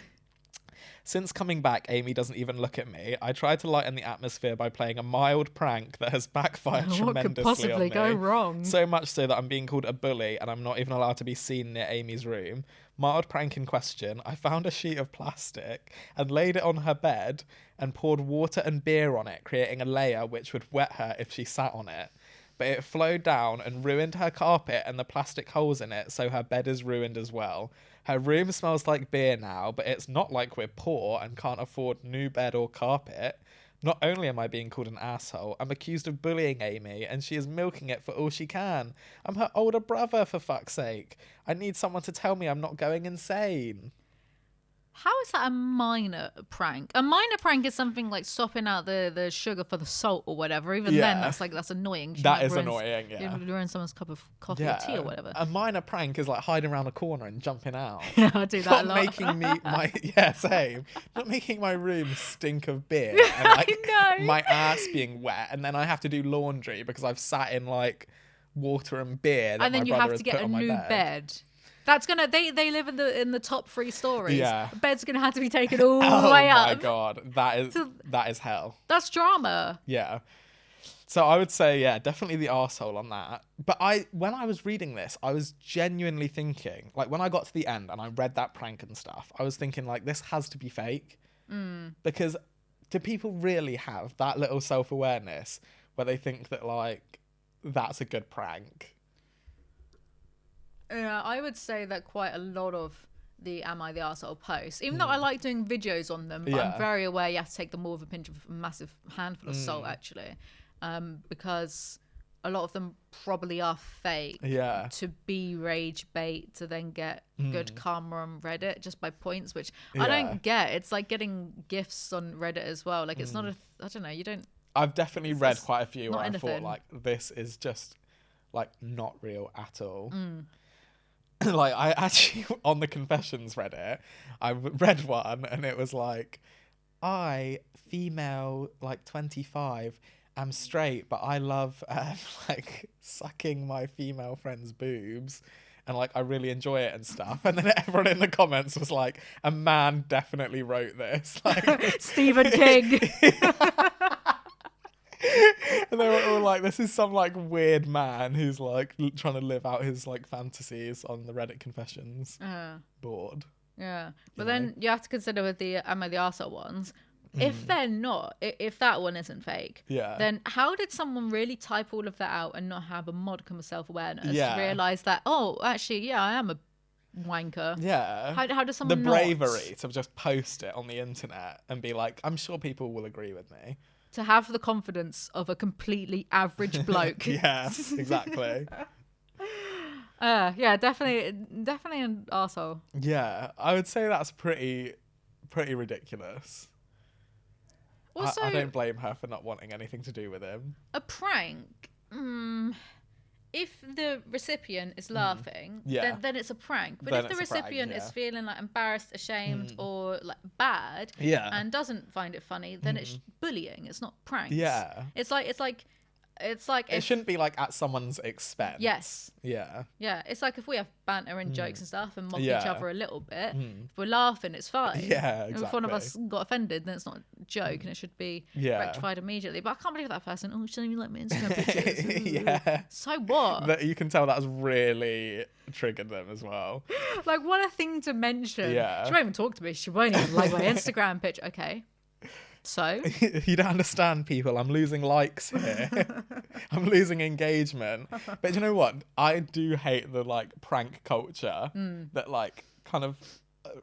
Since coming back, Amy doesn't even look at me. I tried to lighten the atmosphere by playing a mild prank that has backfired tremendously What could possibly go wrong? So much so that I'm being called a bully and I'm not even allowed to be seen near Amy's room. Mild prank in question, I found a sheet of plastic and laid it on her bed and poured water and beer on it, creating a layer which would wet her if she sat on it. But it flowed down and ruined her carpet and the plastic holes in it, so her bed is ruined as well. Her room smells like beer now, but it's not like we're poor and can't afford new bed or carpet. Not only am I being called an asshole, I'm accused of bullying Amy, and she is milking it for all she can. I'm her older brother, for fuck's sake. I need someone to tell me I'm not going insane. How is that a minor prank? A minor prank is something like swapping out the sugar for the salt or whatever. Even then, that's annoying. That is annoying, yeah. You ruin someone's cup of coffee or tea or whatever. A minor prank is like hiding around a corner and jumping out. Yeah, I do that a lot. Same. Not making my room stink of beer and like my ass being wet, and then I have to do laundry because I've sat in like water and beer. And then you have to get a new bed. That's gonna. They live in the top 3 stories. Yeah, the bed's gonna have to be taken all the way up. Oh my god, that is hell. That's drama. Yeah. So I would say, yeah, definitely the arsehole on that. But when I was reading this, I was genuinely thinking, like, when I got to the end and I read that prank and stuff, I was thinking, like, this has to be fake. Because do people really have that little self-awareness where they think that, like, that's a good prank? Yeah, I would say that quite a lot of the Am I the Arsehole posts, even though I like doing videos on them, but I'm very aware you have to take them all with a pinch of a massive handful of salt, actually, because a lot of them probably are fake to be rage bait to then get good karma on Reddit just by points, which I don't get. It's like getting gifts on Reddit as well. Like, it's not I don't know, you don't... I've definitely read quite a few where I thought, like, this is just, like, not real at all. Like, I actually, on the confessions Reddit, I read one and it was like, I, female, like 25, am straight, but I love, like, sucking my female friend's boobs. And, like, I really enjoy it and stuff. And then everyone in the comments was like, a man definitely wrote this. Like, Stephen King. And they were all like, this is some like weird man who's like trying to live out his like fantasies on the Reddit confessions board. Yeah, but then you have to consider with the Am I the Arsehole ones, if they're not, if that one isn't fake, then how did someone really type all of that out and not have a modicum of self-awareness to realise that, oh, actually, I am a wanker. Yeah. How does someone the bravery to just post it on the internet and be like, I'm sure people will agree with me. To have the confidence of a completely average bloke. Yeah, exactly. Yeah, definitely an arsehole. Yeah, I would say that's pretty ridiculous. Also, I don't blame her for not wanting anything to do with him. A prank. If the recipient is laughing, then it's a prank. But then if the recipient is feeling like embarrassed, ashamed, or like bad, and doesn't find it funny, then it's bullying. It's not pranks. Yeah. It's like it shouldn't be like at someone's expense. Yes. Yeah. Yeah. It's like if we have banter and jokes and stuff and mock each other a little bit, if we're laughing, it's fine. Yeah, exactly. If one of us got offended, then it's not a joke and it should be rectified immediately. But I can't believe that person, shouldn't you like my Instagram pictures? Yeah. So what? You can tell that's really triggered them as well. Like, what a thing to mention. Yeah. She won't even talk to me. She won't even like my Instagram picture. Okay. So? You don't understand, people. I'm losing likes here. I'm losing engagement. But you know what? I do hate the like prank culture that like kind of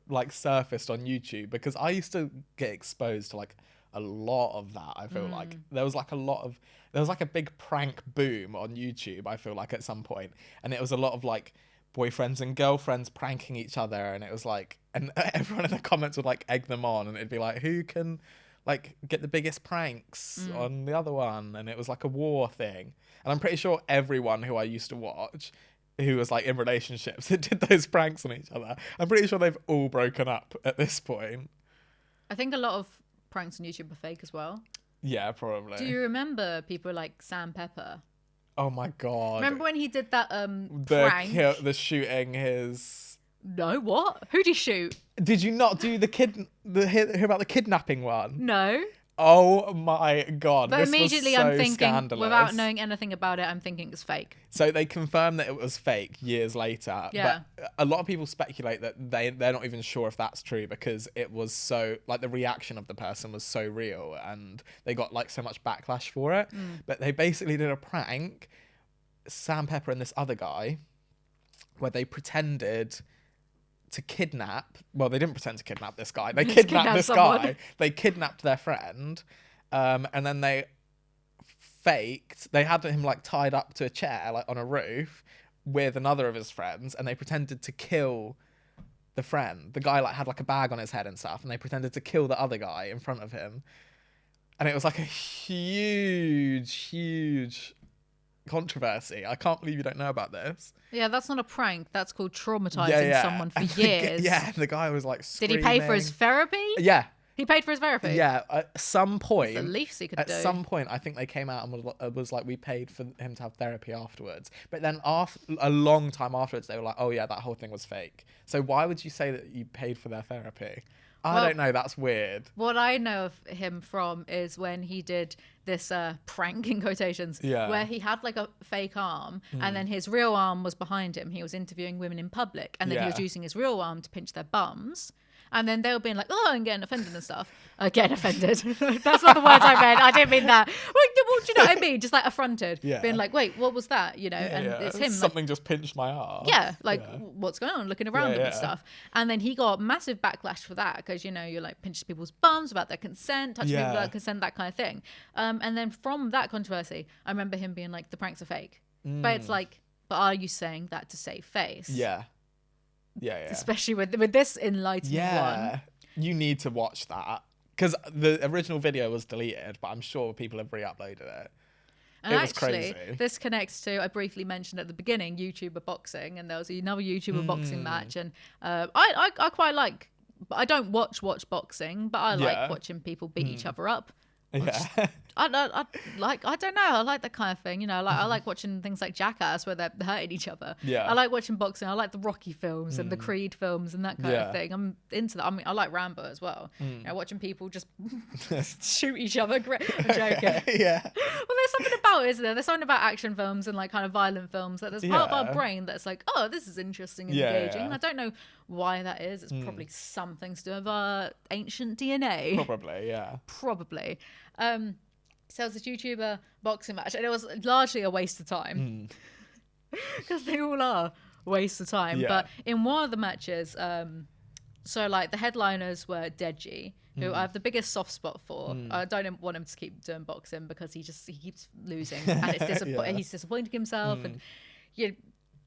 like surfaced on YouTube, because I used to get exposed to like a lot of that. I feel like there was like a big prank boom on YouTube, I feel like, at some point, and it was a lot of like boyfriends and girlfriends pranking each other, and it was like, and everyone in the comments would like egg them on, and it'd be like, who can like get the biggest pranks on the other one, and it was like a war thing. And I'm pretty sure everyone who I used to watch who was like in relationships that did those pranks on each other, I'm pretty sure they've all broken up at this point. I think a lot of pranks on YouTube are fake as well. Yeah, probably. Do you remember people like Sam Pepper? Oh my god. Remember when he did that prank? The shooting his... No, what? Who'd he shoot? Did you not do hear about the kidnapping one? No. Oh my god. But this immediately was so I'm thinking, scandalous. without knowing anything about it, I'm thinking it's fake. So they confirmed that it was fake years later. Yeah. But a lot of people speculate that they're not even sure if that's true, because it was so, like, the reaction of the person was so real and they got like so much backlash for it. But they basically did a prank, Sam Pepper and this other guy, where they pretended to kidnap. Well, they didn't pretend to kidnap this guy. They kidnapped this guy. They kidnapped their friend, and then they had him like tied up to a chair, like on a roof, with another of his friends, and they pretended to kill the friend. The guy like had like a bag on his head and stuff, and they pretended to kill the other guy in front of him. And it was like a huge controversy. I can't believe you don't know about this. Yeah, that's not a prank. That's called traumatizing someone for years. The guy was like screaming. Did he pay for his therapy? Yeah. He paid for his therapy? Yeah, at some point. That's the least he could do. At some point, I think they came out and was like, we paid for him to have therapy afterwards. But then a long time afterwards, they were like, oh yeah, that whole thing was fake. So why would you say that you paid for their therapy? I don't know. That's weird. What I know of him from is when he did this prank, in quotations, where he had like a fake arm and then his real arm was behind him. He was interviewing women in public, and then he was using his real arm to pinch their bums. And then they were being like, oh, and getting offended and stuff. Getting offended. That's not the words I meant. I didn't mean that. Well, do you know what I mean? Just like affronted. Yeah. Being like, wait, what was that? You know, it's him. Something just pinched my arm. Yeah. Like, what's going on? Looking around him and stuff. And then he got massive backlash for that, because, you know, you're like pinching people's bums without their consent, touching people without consent, that kind of thing. And then from that controversy, I remember him being like, the pranks are fake. But it's like, but are you saying that to save face? Yeah. Yeah. Especially with this enlightening one. You need to watch that, because the original video was deleted, but I'm sure people have re-uploaded it. And it was actually, crazy. This connects to, I briefly mentioned at the beginning, YouTuber boxing, and there was another YouTuber boxing match, and I quite like, I don't watch boxing, but I like watching people beat each other up. Yeah. I don't know. I like that kind of thing. You know, like I like watching things like Jackass where they're hurting each other. Yeah. I like watching boxing. I like the Rocky films and the Creed films and that kind of thing. I'm into that. I mean, I like Rambo as well. You know, watching people just shoot each other. I'm joking. Yeah. Well, there's something about it, isn't there? There's something about action films and like kind of violent films that there's part of our brain that's like, oh, this is interesting and engaging. And I don't know why that is. It's probably something to do with our ancient DNA. Probably, yeah. Probably. So it was this YouTuber boxing match, and it was largely a waste of time. Because they all are a waste of time. But in one of the matches, so like the headliners were Deji, who I have the biggest soft spot for. I don't want him to keep doing boxing because he keeps losing, and it's he's disappointing himself, and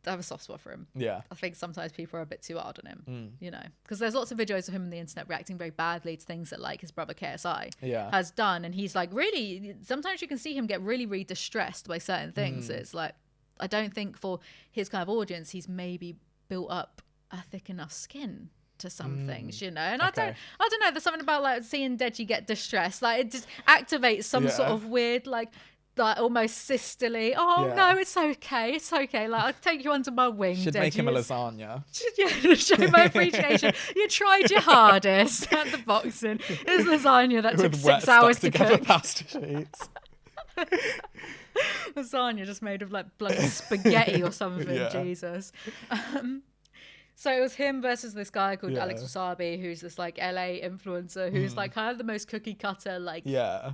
I have a soft spot for him. Yeah, I think sometimes people are a bit too hard on him, you know, because there's lots of videos of him on the internet reacting very badly to things that like his brother KSI has done, and he's like really. Sometimes you can see him get really, really distressed by certain things. It's like I don't think for his kind of audience, he's maybe built up a thick enough skin to some things, you know, and I don't know, there's something about like seeing Deji get distressed, like it just activates some sort of weird like almost sisterly no, it's okay, like I'll take you under my wing. Should Deji. Make him a lasagna. Show my appreciation. You tried your hardest at the boxing. It's lasagna that took 6 hours to cook. Pasta sheets. Lasagna just made of like bloody spaghetti or something. Jesus. So it was him versus this guy called Alex Wasabi, who's this like LA influencer who's like kind of the most cookie cutter, like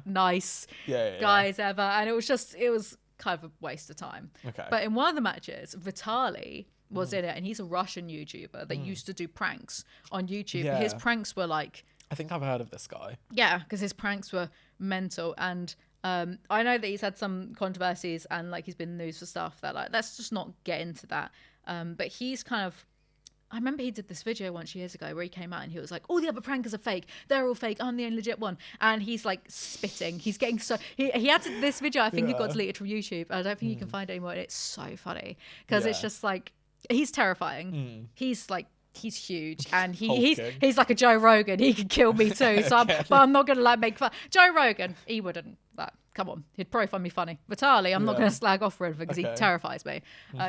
nice guys ever. And it was kind of a waste of time. Okay. But in one of the matches, Vitaly was in it, and he's a Russian YouTuber that used to do pranks on YouTube. Yeah. His pranks were like... I think I've heard of this guy. Yeah, because his pranks were mental. And I know that he's had some controversies and like he's been in the news for stuff that like, let's just not get into that. But he's kind of... I remember he did this video once years ago where he came out and he was like, all the other prankers are fake. They're all fake. I'm the only legit one. And he's like spitting. He's getting so... He had this video, I think it got deleted from YouTube. I don't think you can find it anymore. And it's so funny because it's just like... He's terrifying. He's like... He's huge and he's like a Joe Rogan. He could kill me too. So but I'm not going to like make fun. Joe Rogan, he wouldn't. Like, come on. He'd probably find me funny. Vitaly, I'm not going to slag off for anything because he terrifies me.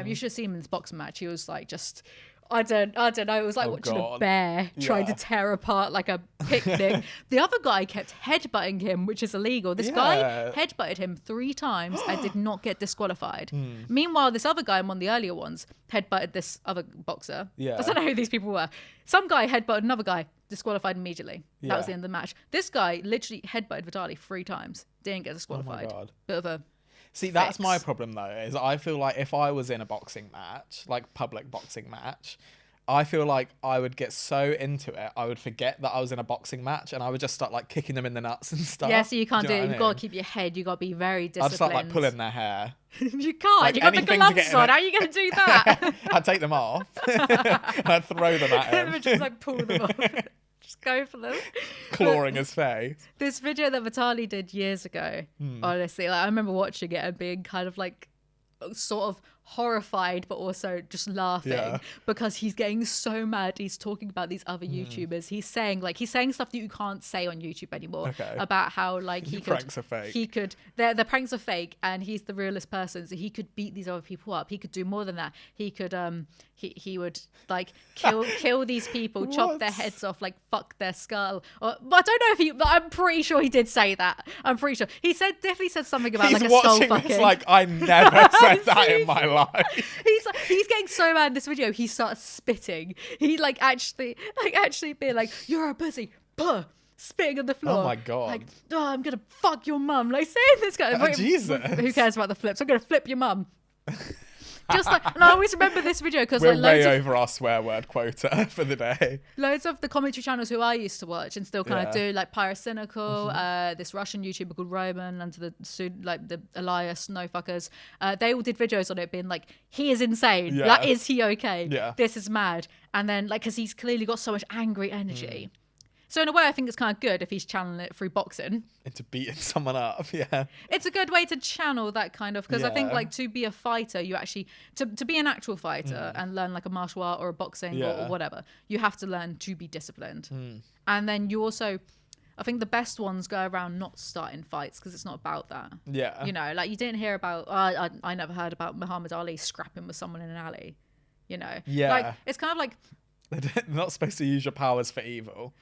You should have seen him in this boxing match. He was like just... I don't know. It was like watching a bear trying to tear apart like a picnic. The other guy kept headbutting him, which is illegal. This guy headbutted him 3 times and did not get disqualified. Meanwhile, this other guy, in one of the earlier ones, headbutted this other boxer. I don't know who these people were. Some guy headbutted another guy, disqualified immediately. That was the end of the match. This guy literally headbutted Vitaly 3 times, didn't get disqualified. Oh my God. Bit of a... See, that's my problem though, is I feel like if I was in a boxing match, like public boxing match, I feel like I would get so into it, I would forget that I was in a boxing match and I would just start like kicking them in the nuts and stuff. Yeah, so you can't do it. You've got to keep your head. You've got to be very disciplined. I'd start like pulling their hair. You can't. Like, you got the gloves on. How are you going to do that? I'd take them off. I'd throw them at him. Just like pull them off. Just go for them. Clawing his face. This video that Vitaly did years ago, honestly, like I remember watching it and being kind of like sort of horrified but also just laughing because he's getting so mad. He's talking about these other YouTubers. He's saying stuff that you can't say on YouTube anymore about how like the pranks are fake. The pranks are fake and he's the realest person, so he could beat these other people up. He could do more than that. He could he would like kill these people, chop their heads off, like fuck their skull. But I don't know but I'm pretty sure he did say that. I'm pretty sure he definitely said something about like a skull fucking. This like I never said that in my life. He's getting so mad in this video. He starts spitting. He like actually being like, "You're a pussy," spitting on the floor. Oh my God! Like, I'm gonna fuck your mum. Like saying this guy. Jesus. Who cares about the flips? I'm gonna flip your mum. Just like, and I always remember this video because we're like, way over our swear word quota for the day. Loads of the commentary channels who I used to watch and still kind of do, like Pyrocynical, this Russian YouTuber called Roman, and the Elias No Fuckers. They all did videos on it, being like, "He is insane. Yeah. Like, is he okay? Yeah. This is mad." And then, like, because he's clearly got so much angry energy. So in a way, I think it's kind of good if he's channeling it through boxing. Into beating someone up, yeah. It's a good way to channel that kind of, because I think like to be a fighter, you actually, to be an actual fighter and learn like a martial art or a boxing or whatever, you have to learn to be disciplined. And then you also, I think the best ones go around not starting fights because it's not about that. Yeah. You know, like you didn't hear about, I never heard about Muhammad Ali scrapping with someone in an alley, you know? Yeah. Like, it's kind of like... They're not supposed to use your powers for evil.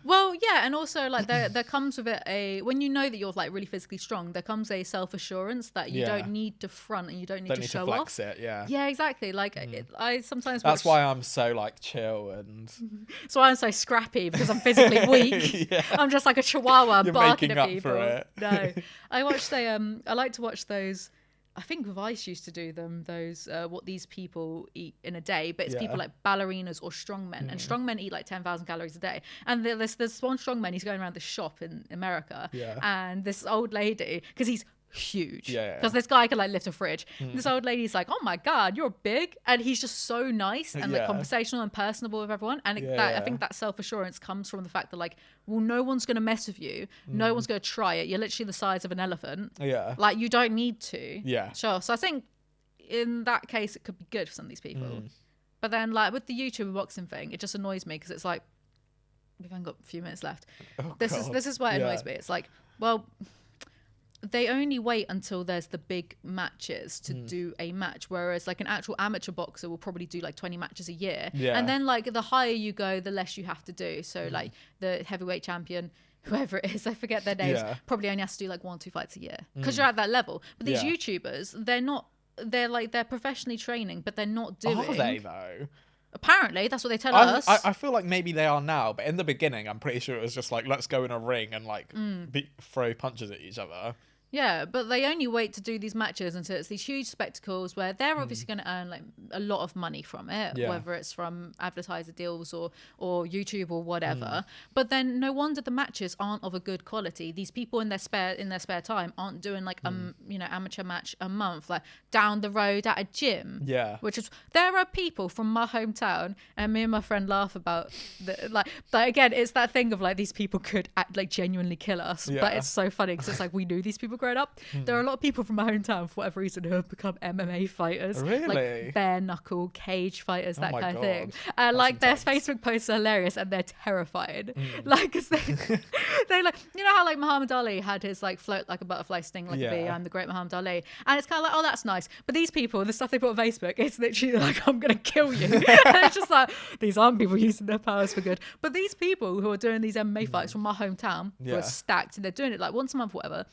Well, yeah, and also like there comes with it when you know that you're like really physically strong, there comes a self-assurance that you don't need to front and you don't need to show flex off. it, yeah. Yeah, exactly. Like I sometimes That's why I'm so like chill and that's why I'm so scrappy, because I'm physically weak. Yeah. I'm just like a chihuahua barking at people. For it. No. I watched I like to watch those. I think Vice used to do them, those what these people eat in a day, but it's people like ballerinas or strongmen, and strongmen eat like 10,000 calories a day. And there's one strongman, he's going around the shop in America, and this old lady, because he's huge, because this guy can like lift a fridge. This old lady's like, oh my god, you're big, and he's just so nice and like conversational and personable with everyone. And I think that self-assurance comes from the fact that like, well, no one's gonna mess with you, no one's gonna try it, you're literally the size of an elephant, like you don't need to. Sure. So I think in that case it could be good for some of these people. But then like with the YouTuber boxing thing, it just annoys me, because it's like, we've only got a few minutes left. This is why it annoys me. It's like, well, they only wait until there's the big matches to do a match, whereas like an actual amateur boxer will probably do like 20 matches a year, and then like the higher you go, the less you have to do. So like the heavyweight champion, whoever it is, I forget their names, probably only has to do like 1 or 2 fights a year, because you're at that level. But these YouTubers, they're professionally training, but they're not doing. Are they though? Apparently, that's what they tell us. I feel like maybe they are now, but in the beginning, I'm pretty sure it was just like, let's go in a ring and like throw punches at each other. Yeah, but they only wait to do these matches until it's these huge spectacles where they're obviously going to earn like a lot of money from it, whether it's from advertiser deals or YouTube or whatever. But then no wonder the matches aren't of a good quality. These people in their spare time aren't doing like amateur match a month, like down the road at a gym. Yeah, which is, there are people from my hometown, and me and my friend laugh about like again, it's that thing of like, these people could like genuinely kill us, but it's so funny because it's like, we knew these people growing up. There are a lot of people from my hometown, for whatever reason, who have become MMA fighters. Really? Like bare knuckle cage fighters, that kind of thing. And like their Facebook posts are hilarious, and they're terrified. Like, cause they like, you know how like Muhammad Ali had his like float like a butterfly, sting like a bee, I'm the great Muhammad Ali, and it's kind of like, oh, that's nice. But these people, the stuff they put on Facebook, it's literally like, I'm gonna kill you. And it's just like, these aren't people using their powers for good. But these people who are doing these MMA fights from my hometown, who are stacked, and they're doing it like once a month, whatever.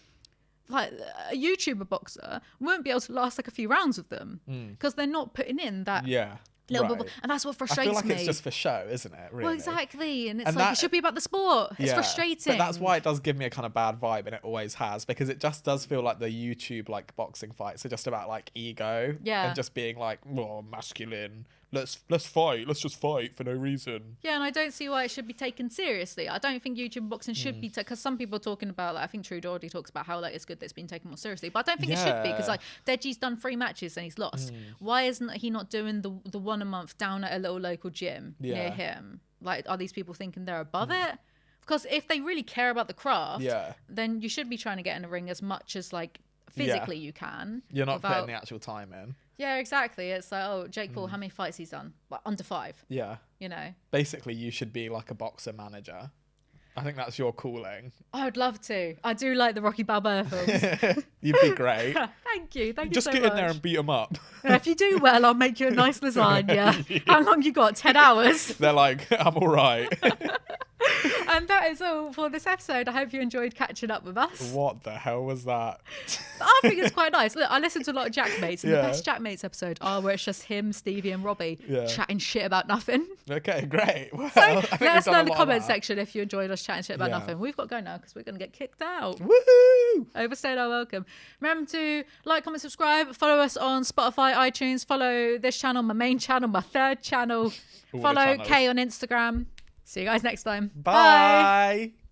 Like a YouTuber boxer won't be able to last like a few rounds with them, because they're not putting in that little bit, and that's what frustrates me. I feel like it's just for show, isn't it? Really? Well, exactly, and it's like, it should be about the sport. It's frustrating. But that's why it does give me a kind of bad vibe, and it always has, because it just does feel like the YouTube like boxing fights are just about like ego, and just being like, well, masculine. Let's fight. Let's just fight for no reason. Yeah, and I don't see why it should be taken seriously. I don't think YouTube boxing should be, because some people are talking about, like, I think True Doherty talks about how like it's good that it's been taken more seriously, but I don't think it should be, because like Deji's done 3 matches and he's lost. Why isn't he not doing the one a month down at a little local gym near him? Like, are these people thinking they're above it? Because if they really care about the craft, then you should be trying to get in a ring as much as like physically you can. You're not putting the actual time in. Yeah, exactly. It's like, oh, Jake Paul, how many fights he's done? Like, under 5. Yeah. You know? Basically, you should be like a boxer manager. I think that's your calling. I would love to. I do like the Rocky Balboa films. You'd be great. Thank you. Thank you Just so get much. in there and beat them up. If you do well, I'll make you a nice lasagna. How long you got? 10 hours? They're like, I'm all right. And that is all for this episode. I hope you enjoyed catching up with us. What the hell was that? I think it's quite nice. Look, I listened to a lot of Jackmates, and the best Jackmates episode are where it's just him, Stevie, and Robbie chatting shit about nothing. Okay, great. Well, so let us know in the comment section if you enjoyed us chatting shit about nothing. We've got to go now because we're going to get kicked out. Woohoo! Overstayed our welcome. Remember to like, comment, subscribe. Follow us on Spotify, iTunes. Follow this channel, my main channel, my third channel. Follow Kay on Instagram. See you guys next time. Bye.